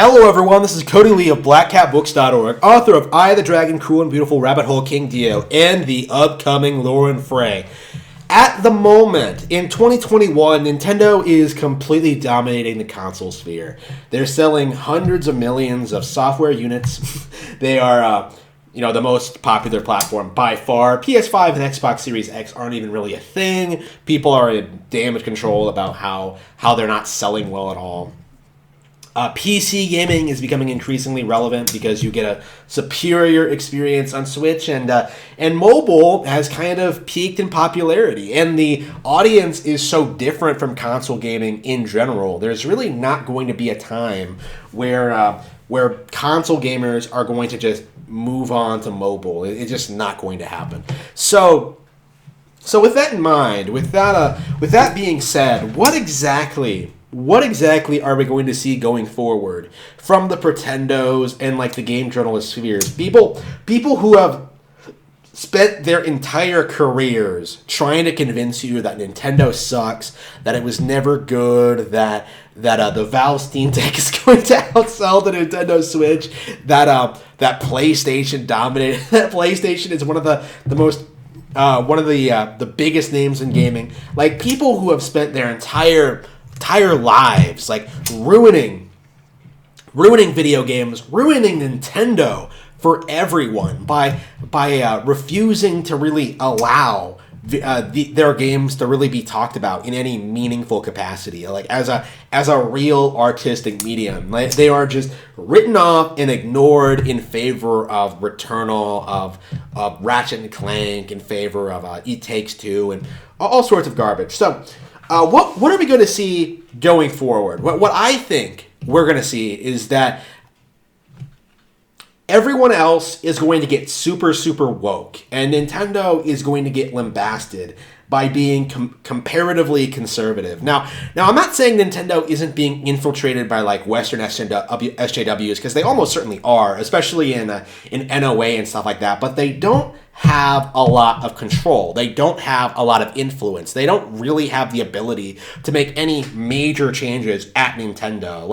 Hello everyone, this is Cody Lee of BlackCatBooks.org, author of I, the Dragon, Cruel and Beautiful Rabbit Hole King Dio, and the upcoming Lauren Frey. At the moment, in 2021, Nintendo is completely dominating the console sphere. They're selling hundreds of millions of software units. They are, the most popular platform by far. PS5 and Xbox Series X aren't even really a thing. People are in damage control about how they're not selling well at all. PC gaming is becoming increasingly relevant because you get a superior experience on Switch, and mobile has kind of peaked in popularity, and the audience is so different from console gaming in general. There's really not going to be a time where console gamers are going to just move on to mobile. It's just not going to happen. So with that in mind, with that being said, what exactly are we going to see going forward from the pretendos and like the game journalist spheres? People who have spent their entire careers trying to convince you that Nintendo sucks, that it was never good, that the Valve Steam Deck is going to outsell the Nintendo Switch, that PlayStation dominated. That PlayStation is one of the most the biggest names in gaming. Like, people who have spent their entire lives like ruining video games, ruining Nintendo for everyone by refusing to really allow their games to really be talked about in any meaningful capacity, like as a real artistic medium. Like, they are just written off and ignored in favor of Returnal, of Ratchet and Clank, in favor of It Takes Two, and all sorts of garbage. So what are we going to see going forward? What I think we're going to see is that everyone else is going to get super, super woke, and Nintendo is going to get lambasted by being comparatively conservative. Now, I'm not saying Nintendo isn't being infiltrated by like Western SJWs, because they almost certainly are, especially in NOA and stuff like that. But they don't have a lot of control. They don't have a lot of influence. They don't really have the ability to make any major changes at Nintendo.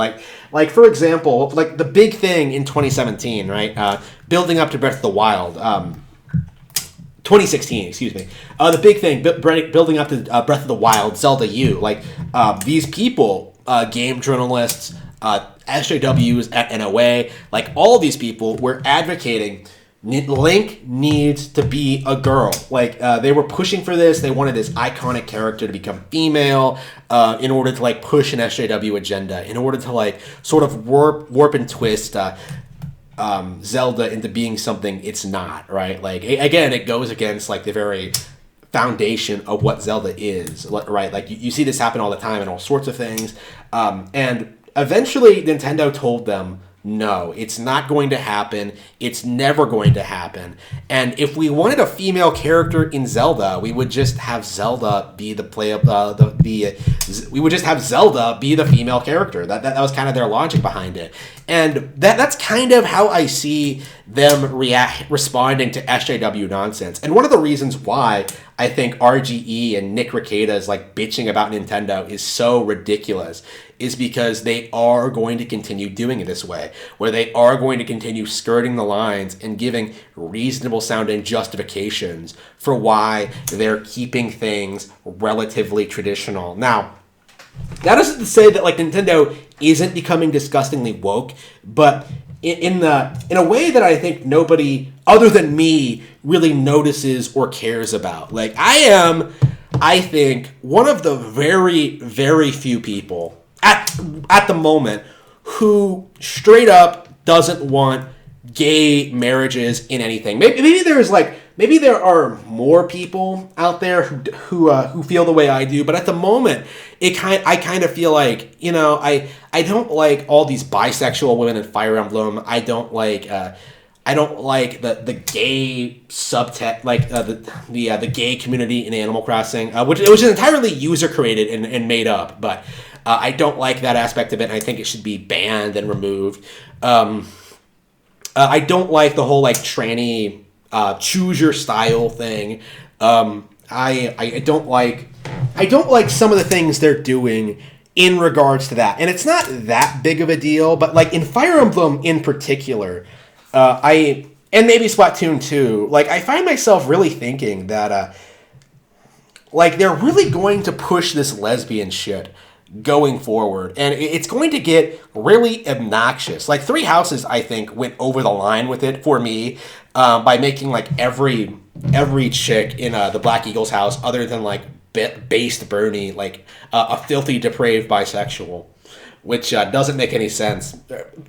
Like for example, like the big thing in 2017, right? Building up to Breath of the Wild. 2016, excuse me. The big thing, building up to Breath of the Wild, Zelda U. Like, these people, game journalists, SJWs at NOA, like all these people were advocating Link needs to be a girl. Like, they were pushing for this. They wanted this iconic character to become female in order to like push an SJW agenda, in order to like sort of warp and twist Zelda into being something it's not, right? Like, again, it goes against like the very foundation of what Zelda is, right? Like, you see this happen all the time in all sorts of things, and eventually Nintendo told them, no, it's not going to happen. It's never going to happen. And if we wanted a female character in Zelda, we would just have Zelda be we would just have Zelda be the female character. That was kind of their logic behind it. And that's kind of how I see them responding to SJW nonsense. And one of the reasons why I think RGE and Nick Rekieta's like bitching about Nintendo is so ridiculous is because they are going to continue doing it this way, where they are going to continue skirting the lines and giving reasonable sounding justifications for why they're keeping things relatively traditional. Now, that isn't to say that like Nintendo isn't becoming disgustingly woke, but in a way that I think nobody other than me really notices or cares about. Like, I think, one of the very, very few people at the moment who straight up doesn't want gay marriages in anything. Maybe there are more people out there who feel the way I do, but at the moment, I kind of feel like, I don't like all these bisexual women in Fire Emblem. I don't like the gay subtext, like the gay community in Animal Crossing, which is entirely user created and made up. But I don't like that aspect of it, and I think it should be banned and removed. I don't like the whole like tranny choose your style thing. I don't like some of the things they're doing in regards to that. And it's not that big of a deal, but like in Fire Emblem in particular, and maybe Splatoon 2, like I find myself really thinking that like they're really going to push this lesbian shit going forward, and it's going to get really obnoxious. Like Three Houses, I think, went over the line with it for me by making like every chick in the Black Eagles house, other than like based Bernie, like a filthy, depraved bisexual, which doesn't make any sense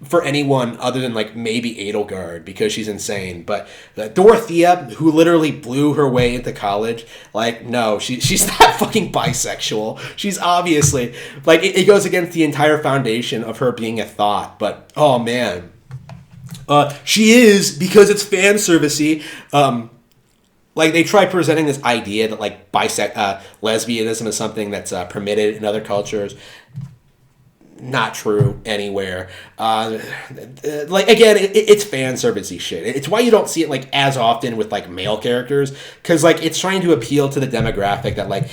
for anyone other than like maybe Edelgard, because she's insane. But Dorothea, who literally blew her way into college, like, no, she's not fucking bisexual. She's obviously, like, it goes against the entire foundation of her being a thought. But, oh man, she is, because it's fan servicey. Like, they try presenting this idea that, like, lesbianism is something that's permitted in other cultures. Not true anywhere. Like, again, it's fan servicey shit. It's why you don't see it, like, as often with, like, male characters. Because, like, it's trying to appeal to the demographic that, like,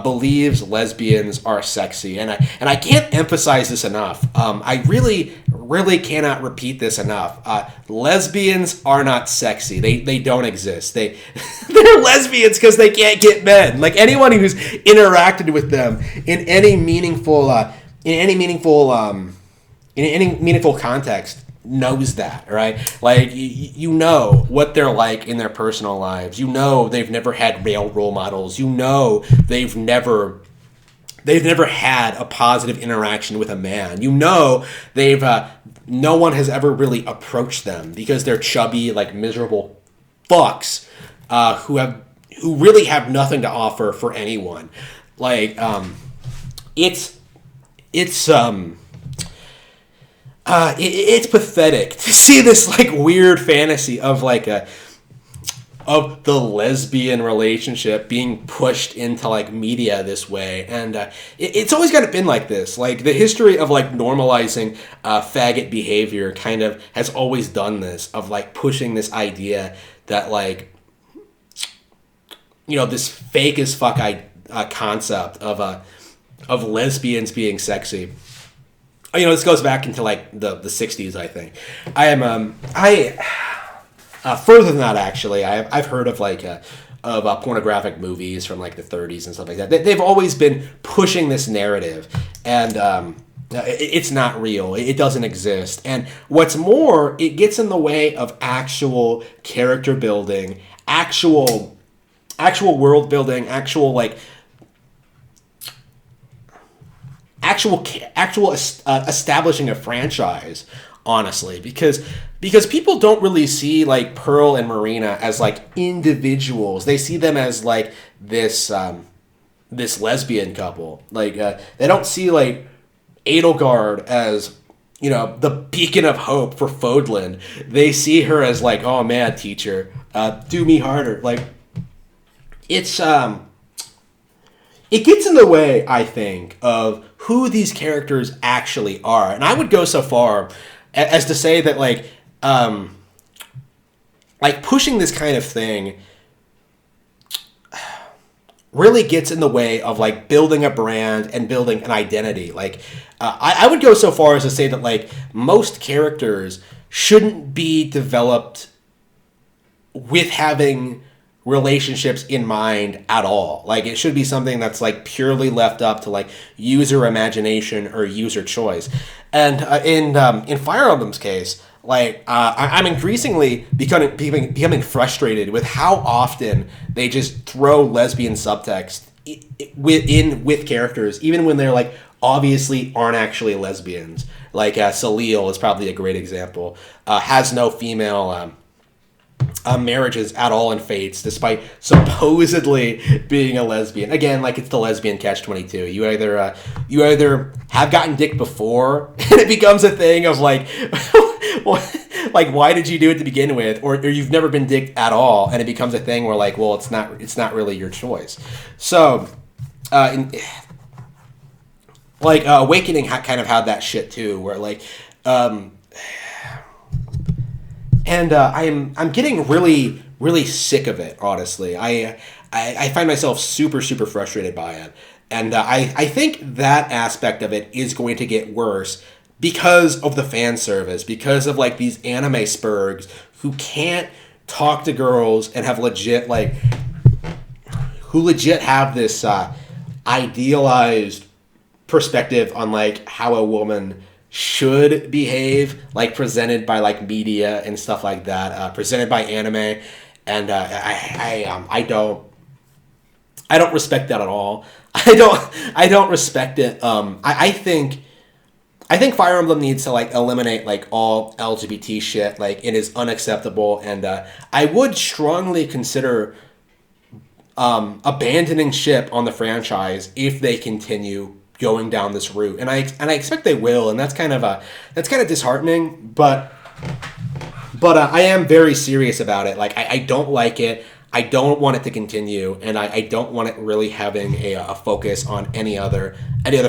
believes lesbians are sexy. And I can't emphasize this enough. I really cannot repeat this enough. Lesbians are not sexy. They don't exist. They're lesbians because they can't get men. Like, anyone who's interacted with them in any meaningful context knows that, right? Like, you know what they're like in their personal lives. You know they've never had male role models. You know they've never had a positive interaction with a man. You know no one has ever really approached them because they're chubby, like, miserable fucks who really have nothing to offer for anyone. Like, it's pathetic to see this, like, weird fantasy of, like, of the lesbian relationship being pushed into, like, media this way. And it's always kind of been like this. Like, the history of, like, normalizing faggot behavior kind of has always done this, of, like, pushing this idea that, like, you know, this fake as fuck concept of lesbians being sexy. You know, this goes back into, like, the 60s, I think. Further than that, actually, I've heard of, like, pornographic movies from, like, the 30s and stuff like that. They've always been pushing this narrative, and it's not real. It doesn't exist. And what's more, it gets in the way of actual character building, actual world building, actual establishing a franchise, honestly, because people don't really see, like, Pearl and Marina as, like, individuals. They see them as, like, this lesbian couple. Like, they don't see, like, Edelgard as, you know, the beacon of hope for Fodlan. They see her as, like, oh man, teacher, do me harder. Like, it's it gets in the way, I think, of who these characters actually are. And I would go so far as to say that, like pushing this kind of thing really gets in the way of, like, building a brand and building an identity. Like, I would go so far as to say that, like, most characters shouldn't be developed with having relationships in mind at all. Like, it should be something that's, like, purely left up to, like, user imagination or user choice. And in Fire Emblem's case, like, I'm increasingly becoming frustrated with how often they just throw lesbian subtext with characters, even when they're, like, obviously aren't actually lesbians. Like, Salil is probably a great example. Has no female marriages at all in Fates, despite supposedly being a lesbian. Again, like, it's the lesbian catch-22. You either have gotten dick before and it becomes a thing of, like, like, why did you do it to begin with, or you've never been dicked at all and it becomes a thing where, like, well, it's not really your choice. So Awakening kind of had that shit too, where, like, and I'm getting really, really sick of it, honestly. I find myself super, super frustrated by it. And I think that aspect of it is going to get worse because of the fan service, because of like these anime spurgs who can't talk to girls and have legit like who legit have this idealized perspective on like how a woman should behave, like presented by like media and stuff like that, presented by anime, and I don't respect that at all. I don't respect it. I think Fire Emblem needs to like eliminate like all LGBT shit. Like it is unacceptable, and I would strongly consider abandoning ship on the franchise if they continue going down this route. And I expect they will, and that's kind of disheartening. But I am very serious about it. Like I don't like it. I don't want it to continue, and I don't want it really having a focus on any other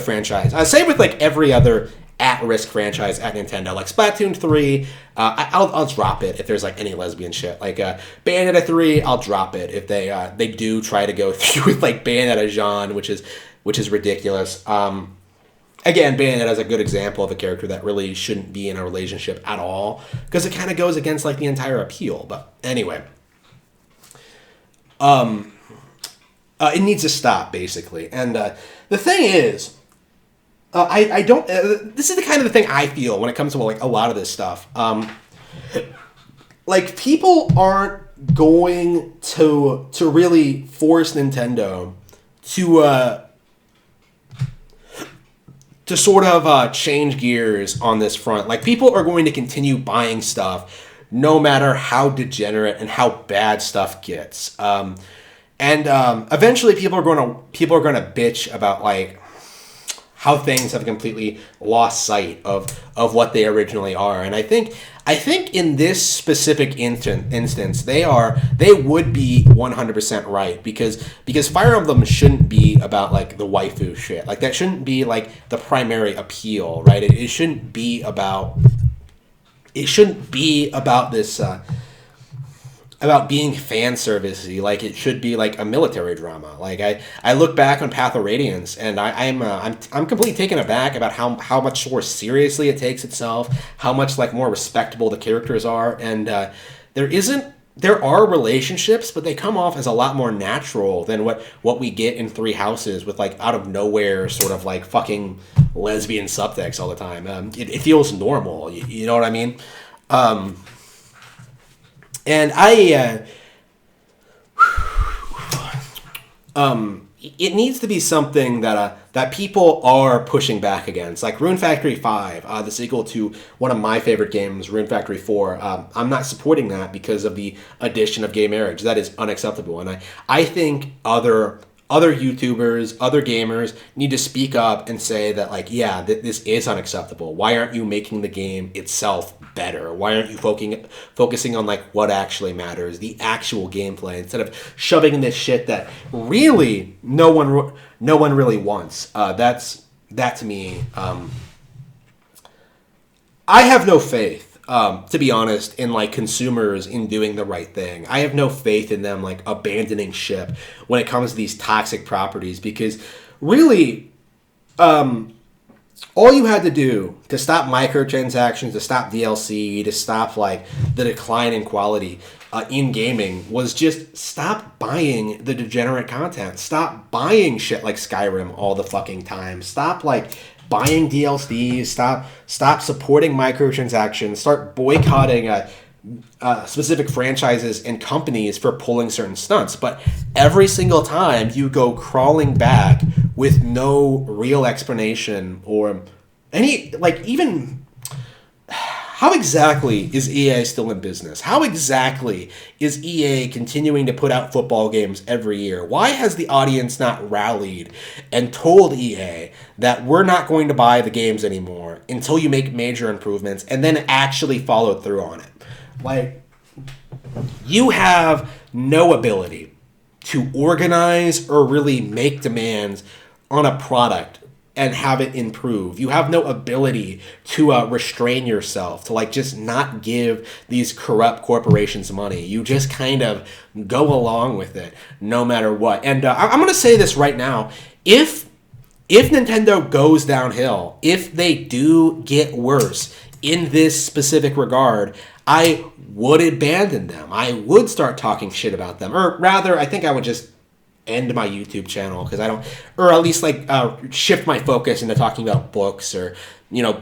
franchise. Same with like every other at-risk franchise at Nintendo, like Splatoon 3. I'll drop it if there's like any lesbian shit. Like Bayonetta 3, I'll drop it if they do try to go through with like Bayonetta Jean, which is ridiculous. Again, Bayonetta is a good example of a character that really shouldn't be in a relationship at all because it kind of goes against like the entire appeal. But anyway. It needs to stop, basically. And the thing is, I don't. This is the kind of the thing I feel when it comes to like a lot of this stuff. Like people aren't going to really force Nintendo to sort of change gears on this front. Like people are going to continue buying stuff no matter how degenerate and how bad stuff gets. Eventually people are going to bitch about like how things have completely lost sight of what they originally are. And I think in this specific instance they would be 100% right because Fire Emblem shouldn't be about like the waifu shit. Like that shouldn't be like the primary appeal, right? It shouldn't be about this about being fan servicey. Like it should be like a military drama. Like I look back on Path of Radiance and I'm completely taken aback about how much more seriously it takes itself, how much like more respectable the characters are, and there are relationships, but they come off as a lot more natural than what we get in Three Houses with like out of nowhere sort of like fucking lesbian subtext all the time. It feels normal, you know what I mean? And it needs to be something that people are pushing back against, like Rune Factory 5, the sequel to one of my favorite games, Rune Factory 4. I'm not supporting that because of the addition of gay marriage. That is unacceptable, and I think other YouTubers, other gamers need to speak up and say that, like, yeah, this is unacceptable. Why aren't you making the game itself better? Why aren't you focusing on, like, what actually matters, the actual gameplay, instead of shoving in this shit that really no one really wants? That to me, I have no faith. To be honest, in like consumers in doing the right thing. I have no faith in them like abandoning ship when it comes to these toxic properties, because really, all you had to do to stop microtransactions, to stop DLC, to stop like the decline in quality in gaming was just stop buying the degenerate content. Stop buying shit like Skyrim all the fucking time. Stop like buying DLCs, stop supporting microtransactions, start boycotting specific franchises and companies for pulling certain stunts. But every single time you go crawling back with no real explanation or any, like, even how exactly is EA still in business? How exactly is EA continuing to put out football games every year? Why has the audience not rallied and told EA that we're not going to buy the games anymore until you make major improvements, and then actually follow through on it? Like, you have no ability to organize or really make demands on a product and have it improve. You have no ability to restrain yourself, to like just not give these corrupt corporations money. You just kind of go along with it no matter what. And I'm going to say this right now. If if Nintendo goes downhill, if they do get worse in this specific regard, I would abandon them. I would start talking shit about them. Or rather, I think I would just end my YouTube channel because I don't, or at least like shift my focus into talking about books, or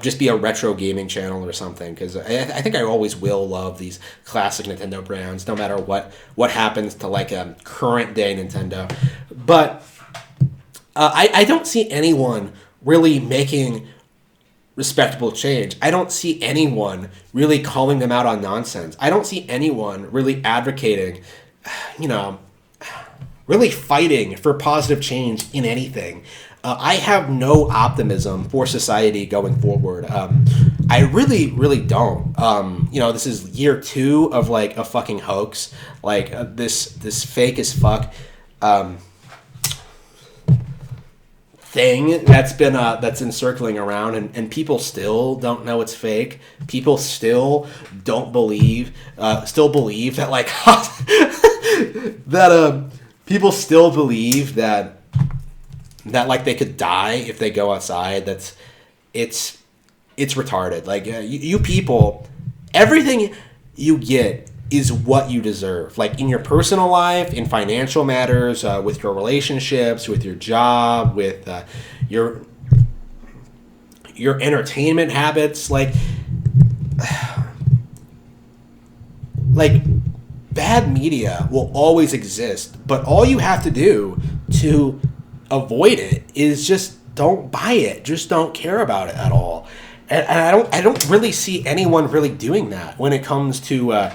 just be a retro gaming channel or something, because I think I always will love these classic Nintendo brands no matter what happens to like a current day Nintendo. But I don't see anyone really making respectable change. I don't see anyone really calling them out on nonsense. I don't see anyone really advocating, really fighting for positive change in anything. I have no optimism for society going forward. I really, really don't. This is year 2 of like a fucking hoax, like this fake as fuck thing that's been circling around, and people still don't know it's fake. People still don't believe, that like that people still believe that like they could die if they go outside. It's retarded. Like you people, everything you get is what you deserve. Like in your personal life, in financial matters, with your relationships, with your job, with your entertainment habits, like bad media will always exist, but all you have to do to avoid it is just don't buy it. Just don't care about it at all. And I don't really see anyone really doing that when it comes to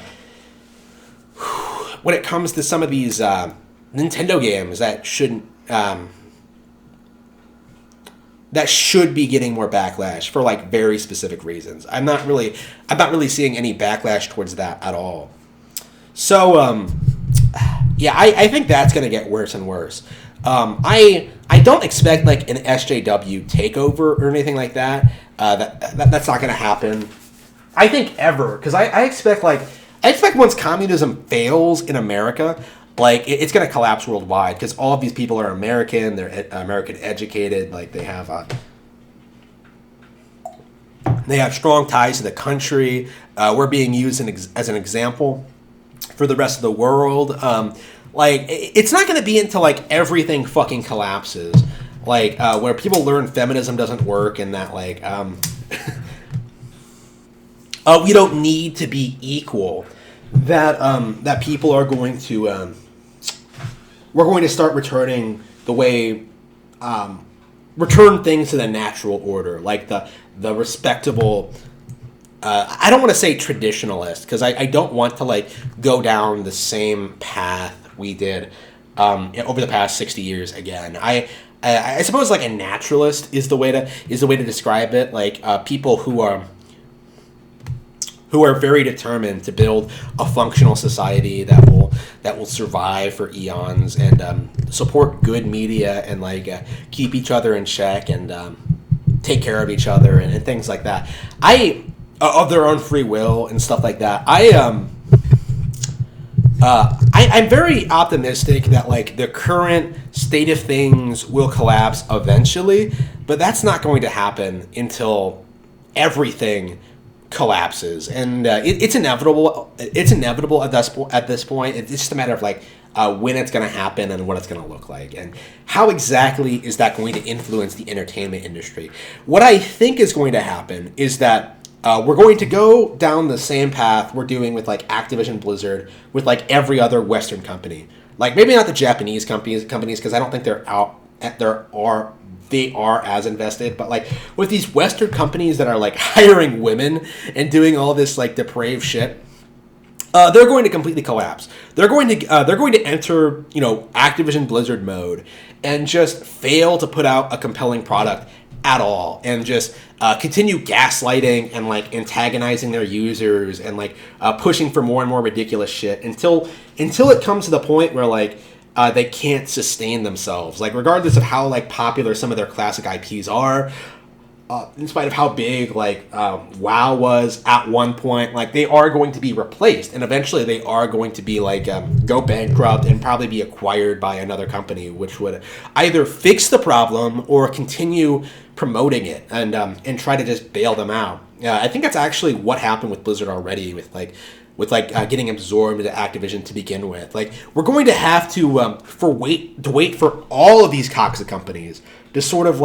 some of these Nintendo games that should be getting more backlash for like very specific reasons. I'm not really seeing any backlash towards that at all. So I think that's gonna get worse and worse. I don't expect like an SJW takeover or anything like that. That's not gonna happen. I think ever, because I expect once communism fails in America, like it's gonna collapse worldwide, because all of these people are American. They're American educated. Like they have strong ties to the country. We're being used as an example for the rest of the world. It's not going to be until like everything fucking collapses, like where people learn feminism doesn't work, and that like we don't need to be equal, that people are going to we're going to start returning the way return things to the natural order, like the respectable. I don't want to say traditionalist, because I don't want to like go down the same path we did over the past 60 years again. I suppose like a naturalist is the way to describe it. Like people who are very determined to build a functional society that will survive for eons, and support good media, and like keep each other in check, and take care of each other, and things like that. Of their own free will and stuff like that. I'm very optimistic that like the current state of things will collapse eventually, but that's not going to happen until everything collapses, and it's inevitable. It's inevitable at this point. It's just a matter of like when it's going to happen and what it's going to look like, and how exactly is that going to influence the entertainment industry. What I think is going to happen is that we're going to go down the same path we're doing with like Activision Blizzard, with like every other Western company. Like maybe not the Japanese companies, because I don't think they are as invested. But like with these Western companies that are like hiring women and doing all this like depraved shit, they're going to completely collapse. They're going to enter Activision Blizzard mode and just fail to put out a compelling product at all, and just continue gaslighting and like antagonizing their users, and like pushing for more and more ridiculous shit until it comes to the point where like they can't sustain themselves. Like regardless of how like popular some of their classic IPs are, in spite of how big WoW was at one point, like they are going to be replaced, and eventually they are going to be go bankrupt and probably be acquired by another company, which would either fix the problem or continue promoting it and try to just bail them out. I think that's actually what happened with Blizzard already, with getting absorbed into Activision to begin with. Like, we're going to have to wait for all of these toxic companies to sort of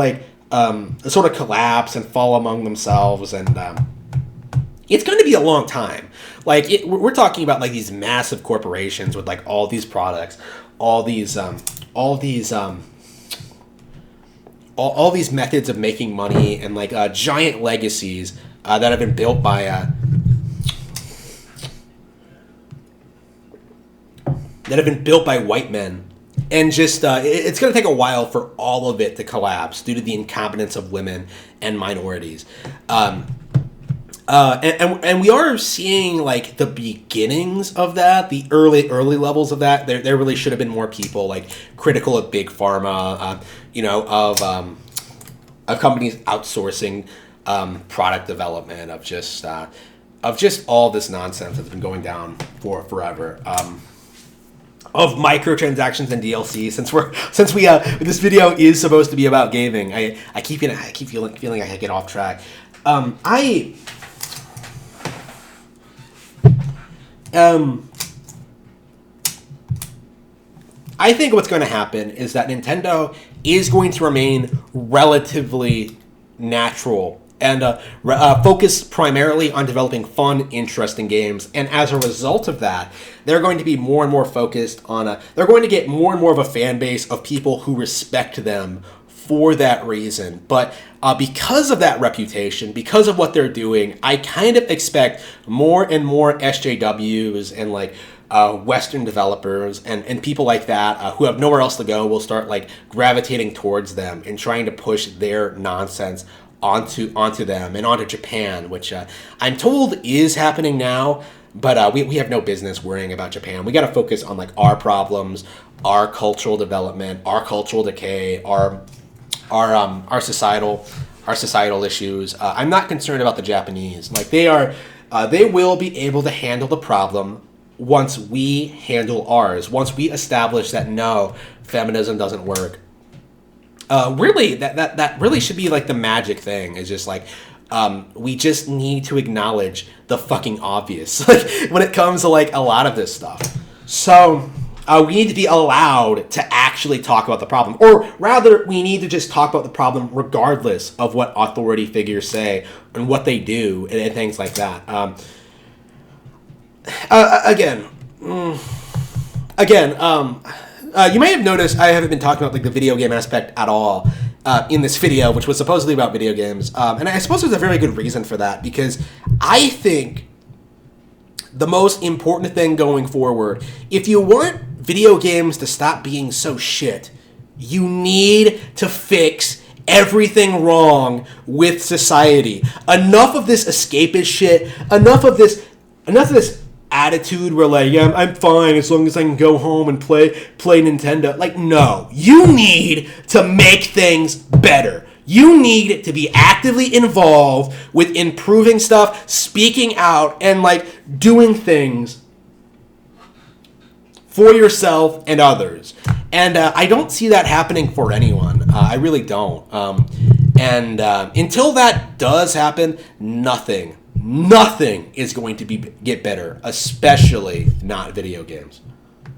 collapse and fall among themselves, and it's going to be a long time. We're talking about these massive corporations with all these products, all these methods of making money, and giant legacies that have been built by white men. And just it's going to take a while for all of it to collapse due to the incompetence of women and minorities. And we are seeing the beginnings of that, the early levels of that. There really should have been more people critical of big pharma, of companies outsourcing product development, of just all this nonsense that's been going down for forever. Of microtransactions and DLC, since this video is supposed to be about gaming, I keep feeling I get off track. I think what's going to happen is that Nintendo is going to remain relatively natural and focus primarily on developing fun, interesting games. And as a result of that, they're going to be more and more focused on they're going to get more and more of a fan base of people who respect them for that reason. But because of that reputation, because of what they're doing, I kind of expect more and more SJWs and Western developers and people like that who have nowhere else to go will start gravitating towards them and trying to push their nonsense onto them and onto Japan, which I'm told is happening now, but we have no business worrying about Japan. We got to focus on our problems, our cultural development, our cultural decay, our societal issues. I'm not concerned about the Japanese. They will be able to handle the problem once we handle ours. Once we establish that no, feminism doesn't work. Really, that really should be the magic thing. Is just we just need to acknowledge the fucking obvious when it comes to a lot of this stuff. So we need to be allowed to actually talk about the problem, or rather, we need to just talk about the problem regardless of what authority figures say and what they do and things like that. You may have noticed I haven't been talking about the video game aspect at all in this video, which was supposedly about video games. And I suppose there's a very good reason for that, because I think the most important thing going forward, if you want video games to stop being so shit, you need to fix everything wrong with society. Enough of this escapist shit, enough of this attitude where I'm fine as long as I can go home and play Nintendo. No, you need to make things better. You need to be actively involved with improving stuff, speaking out, and doing things for yourself and others. And I don't see that happening for anyone. I really don't. Until that does happen, nothing is going to get better, especially not video games.